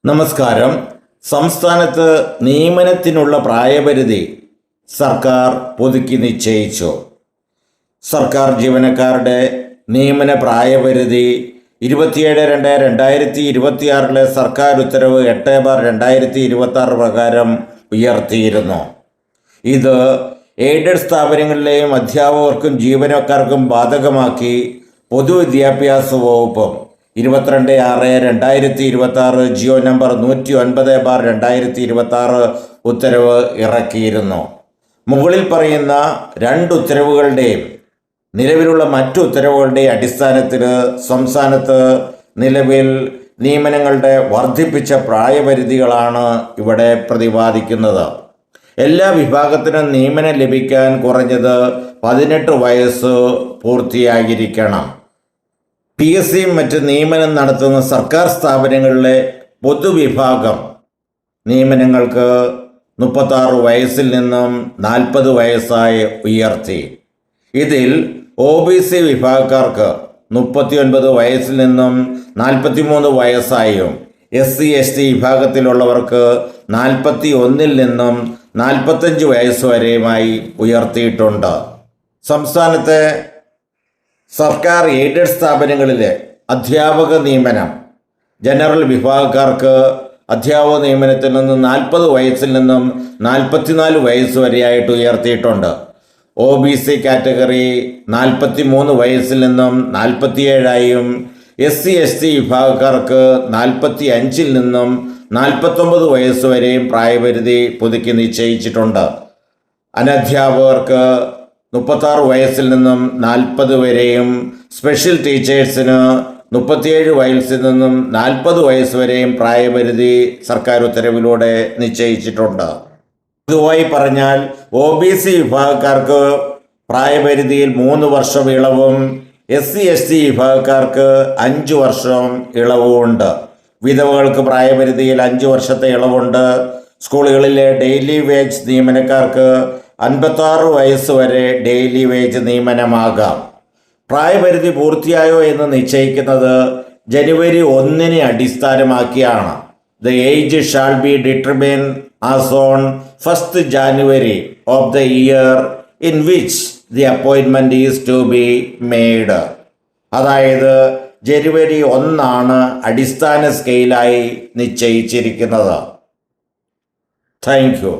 നമസ്കാരം. സംസ്ഥാനത്ത് നിയമനത്തിനുള്ള പ്രായപരിധി സർക്കാർ പുതുക്കി നിശ്ചയിച്ചു. സർക്കാർ ജീവനക്കാരുടെ നിയമന പ്രായപരിധി 27/2/2026 സർക്കാർ ഉത്തരവ് 8/2026 പ്രകാരം ഉയർത്തിയിരുന്നു. ഇത് എയ്ഡഡ് സ്ഥാപനങ്ങളിലെയും അധ്യാപകർക്കും ജീവനക്കാർക്കും ബാധകമാക്കി പൊതുവിദ്യാഭ്യാസ വകുപ്പും 22/6/2026 ജിയോ നമ്പർ 109/2026 ഉത്തരവ് ഇറക്കിയിരുന്നു. മുകളിൽ പറയുന്ന രണ്ട് ഉത്തരവുകളുടെയും നിലവിലുള്ള മറ്റു ഉത്തരവുകളുടെയും അടിസ്ഥാനത്തിൽ സംസ്ഥാനത്ത് നിലവിൽ നിയമനങ്ങളുടെ വർദ്ധിപ്പിച്ച പ്രായപരിധികളാണ് ഇവിടെ പ്രതിപാദിക്കുന്നത്. എല്ലാ വിഭാഗത്തിനും നിയമനം ലഭിക്കാൻ കുറഞ്ഞത് 18 വയസ്സ് പൂർത്തിയായിരിക്കണം. PSC മറ്റ് നിയമനം നടത്തുന്ന സർക്കാർ സ്ഥാപനങ്ങളിലെ പൊതുവിഭാഗം നിയമനങ്ങൾക്ക് 36 വയസ്സിൽ നിന്നും 40 വയസ്സായി ഉയർത്തി. ഇതിൽ OBC വിഭാഗക്കാർക്ക് 39 വയസ്സിൽ നിന്നും 43 വയസ്സായും SC/ST വിഭാഗത്തിലുള്ളവർക്ക് 41 നിന്നും 45 വയസ്സ് വരെയുമായി ഉയർത്തിയിട്ടുണ്ട്. സംസ്ഥാനത്തെ സർക്കാർ എയ്ഡഡ് സ്ഥാപനങ്ങളിലെ അധ്യാപക നിയമനം ജനറൽ വിഭാഗക്കാർക്ക് അധ്യാപക നിയമനത്തിൽ നിന്ന് 40 വയസ്സിൽ നിന്നും 44 വയസ്സ് വരെയായിട്ട് ഉയർത്തിയിട്ടുണ്ട്. OBC കാറ്റഗറി 43 വയസ്സിൽ നിന്നും 47ആയും SC/ST വിഭാഗക്കാർക്ക് 45 നിന്നും 49 വയസ്സ് വരെയും പ്രായപരിധി പുതുക്കി നിശ്ചയിച്ചിട്ടുണ്ട്. അനധ്യാപകർക്ക് 36 വയസ്സിൽ നിന്നും 40 വരെയും സ്പെഷ്യൽ ടീച്ചേഴ്സിന് 37 വയസ്സിൽ നിന്നും 40 വയസ്സ് വരെയും പ്രായപരിധി സർക്കാർ ഉത്തരവിലൂടെ നിശ്ചയിച്ചിട്ടുണ്ട്. പൊതുവായി പറഞ്ഞാൽ OBC വിഭാഗക്കാർക്ക് പ്രായപരിധിയിൽ 3 വർഷം ഇളവും SC/ST വിഭാഗക്കാർക്ക് 5 വർഷം ഇളവുമുണ്ട്. വിധവകൾക്ക് പ്രായപരിധിയിൽ 5 വർഷത്തെ ഇളവുണ്ട്. സ്കൂളുകളിലെ ഡെയിലി വേജ് നിയമനക്കാർക്ക് 56 വയസ്സ് വരെ ഡെയിലി വേജ് നിയമനമാകാം. പ്രായപരിധി പൂർത്തിയായോ എന്ന് നിശ്ചയിക്കുന്നത് ജനുവരി 1 അടിസ്ഥാനമാക്കിയാണ്. The age shall be determined as on 1st January of the year in which the appointment is to be made. അതായത് ജനുവരി 1 അടിസ്ഥാന സ്കെയിലായി നിശ്ചയിച്ചിരിക്കുന്നത്. Thank you.